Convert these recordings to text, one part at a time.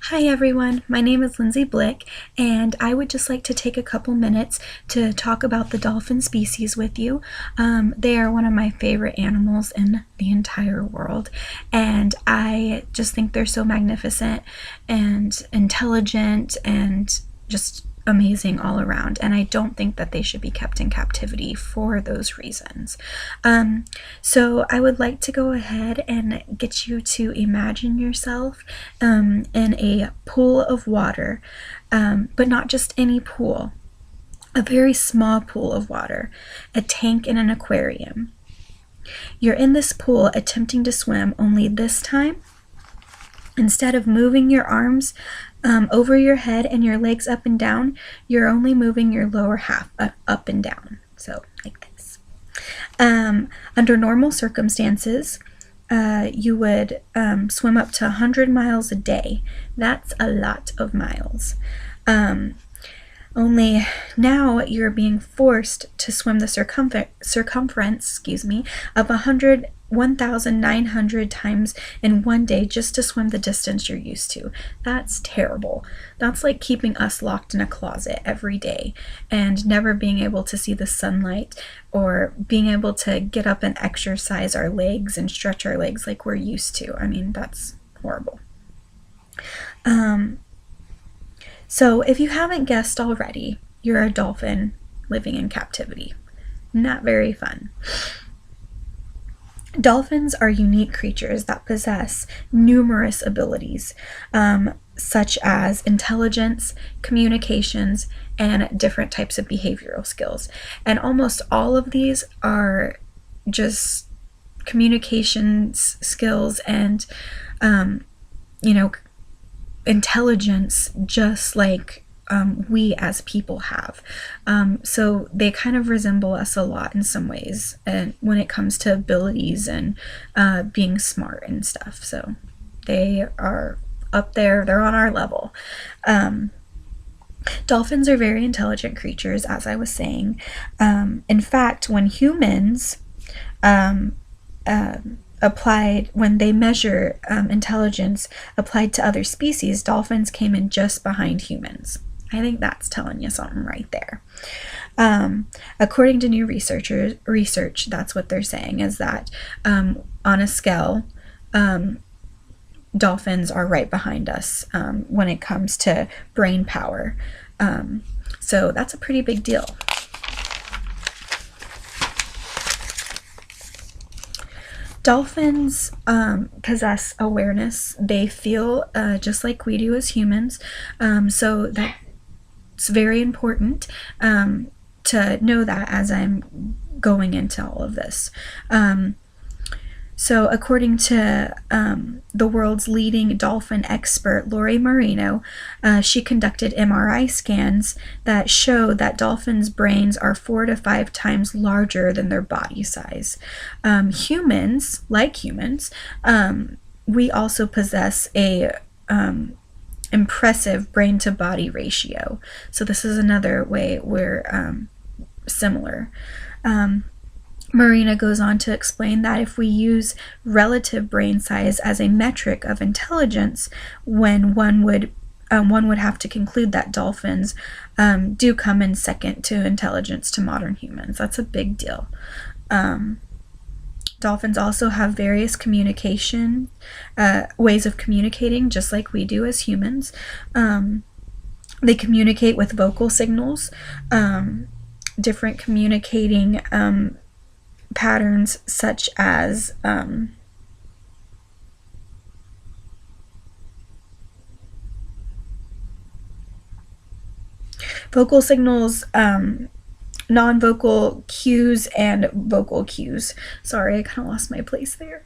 Hi everyone, my name is Lindsay Blick, and I would just like to take a couple minutes to talk about the dolphin species with you. They are one of my favorite animals in the entire world, and I just think they're so magnificent and intelligent and just amazing all around, and I don't think that they should be kept in captivity for those reasons. So I would like to go ahead and get you to imagine yourself in a pool of water, but not just any pool, a very small pool of water, a tank in an aquarium. You're in this pool attempting to swim, only this time, instead of moving your arms over your head and your legs up and down, you're only moving your lower half up and down, so like this. Under normal circumstances, you would swim up to 100 miles a day. That's a lot of miles. Only now you're being forced to swim the circumference, of 1,900 times in one day just to swim the distance you're used to. That's terrible. That's like keeping us locked in a closet every day and never being able to see the sunlight or being able to get up and exercise our legs and stretch our legs like we're used to. I mean, that's horrible. So if you haven't guessed already, you're a dolphin living in captivity. Not very fun. Dolphins are unique creatures that possess numerous abilities, such as intelligence, communications, and different types of behavioral skills. And almost all of these are just communications skills and, intelligence, just like we as people have. So they kind of resemble us a lot in some ways, and when it comes to abilities and being smart and stuff. So they are up there, they're on our level. Dolphins are very intelligent creatures, as I was saying. In fact, when humans when they measure intelligence applied to other species, dolphins came in just behind humans. I think that's telling you something right there. According to new research, that's what they're saying, is that on a scale, dolphins are right behind us when it comes to brain power. So that's a pretty big deal. Dolphins possess awareness. They feel just like we do as humans, so that's very important to know that as I'm going into all of this. So according to the world's leading dolphin expert, Lori Marino, she conducted MRI scans that show that dolphins' brains are 4 to 5 times larger than their body size. Humans, we also possess a impressive brain-to-body ratio. So this is another way we're similar. Marina goes on to explain that if we use relative brain size as a metric of intelligence, when one would have to conclude that dolphins do come in second to intelligence to modern humans. That's a big deal. Dolphins also have various communication ways of communicating, just like we do as humans. They communicate with vocal signals, different communicating patterns such as vocal signals, non-vocal cues, and vocal cues. Sorry, I kind of lost my place there.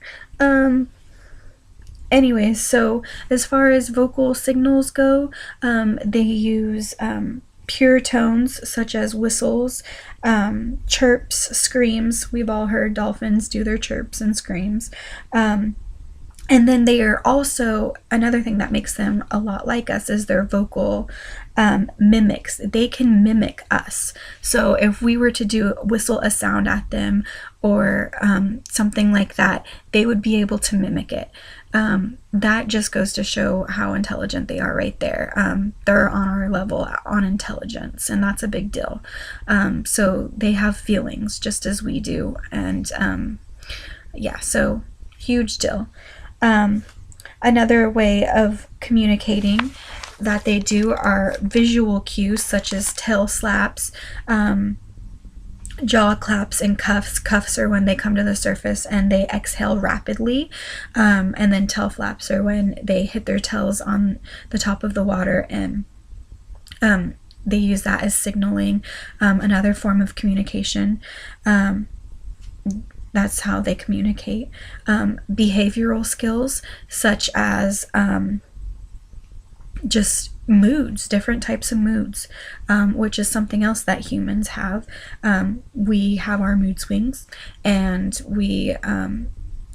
Anyways, so as far as vocal signals go, they use pure tones such as whistles, chirps, screams. We've all heard dolphins do their chirps and screams. And then they are also, another thing that makes them a lot like us is their vocal mimics. They can mimic us. So if we were to whistle a sound at them or something like that, they would be able to mimic it. That just goes to show how intelligent they are right there. They're on our level on intelligence, and that's a big deal. So they have feelings just as we do, and yeah, so huge deal. Another way of communicating that they do are visual cues, such as tail slaps, jaw claps, and cuffs. Cuffs are when they come to the surface and they exhale rapidly, and then tail flaps are when they hit their tails on the top of the water, and they use that as signaling. Another form of communication. That's how they communicate. Behavioral skills, such as just moods, different types of moods, which is something else that humans have. We have our mood swings, and we,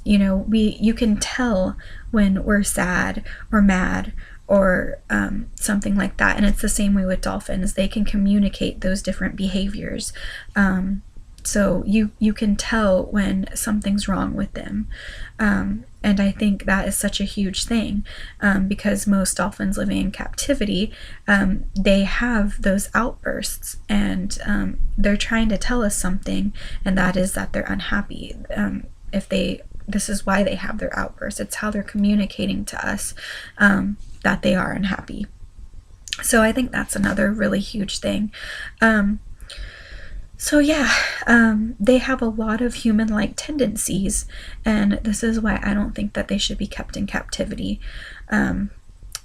you can tell when we're sad or mad or something like that. And it's the same way with dolphins. They can communicate those different behaviors. So you can tell when something's wrong with them. And I think that is such a huge thing, because most dolphins living in captivity, they have those outbursts, and they're trying to tell us something, and that is that they're unhappy. This is why they have their outbursts. It's how they're communicating to us that they are unhappy. So I think that's another really huge thing. So yeah, they have a lot of human-like tendencies, and this is why I don't think that they should be kept in captivity,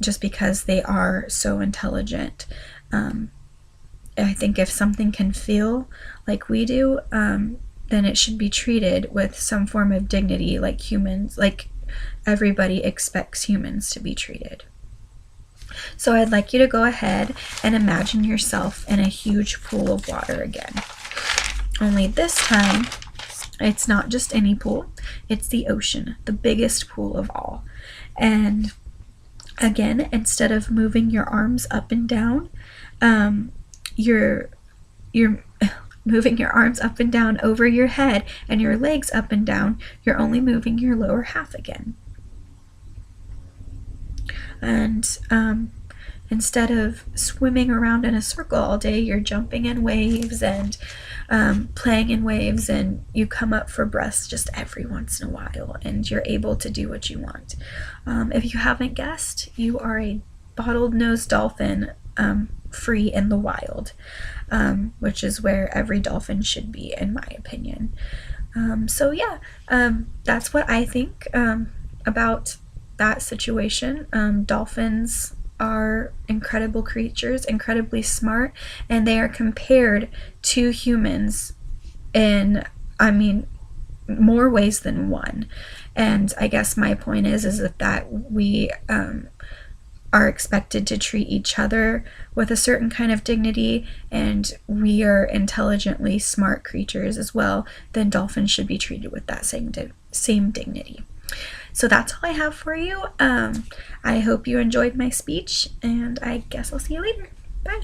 just because they are so intelligent. I think if something can feel like we do, then it should be treated with some form of dignity, like humans, like everybody expects humans to be treated. So I'd like you to go ahead and imagine yourself in a huge pool of water again. Only this time, it's not just any pool, it's the ocean, the biggest pool of all. And again, instead of moving your arms up and down, you're moving your arms up and down over your head, and your legs up and down. You're only moving your lower half again. And instead of swimming around in a circle all day, you're jumping in waves and playing in waves, and you come up for breaths just every once in a while, and you're able to do what you want. If you haven't guessed, you are a bottlenose dolphin, free in the wild, which is where every dolphin should be, in my opinion. So yeah, that's what I think about that situation. Dolphins are incredible creatures, incredibly smart, and they are compared to humans in, more ways than one. And I guess my point is that we are expected to treat each other with a certain kind of dignity, and we are intelligently smart creatures as well. Then dolphins should be treated with that same dignity. So that's all I have for you. I hope you enjoyed my speech, and I guess I'll see you later. Bye.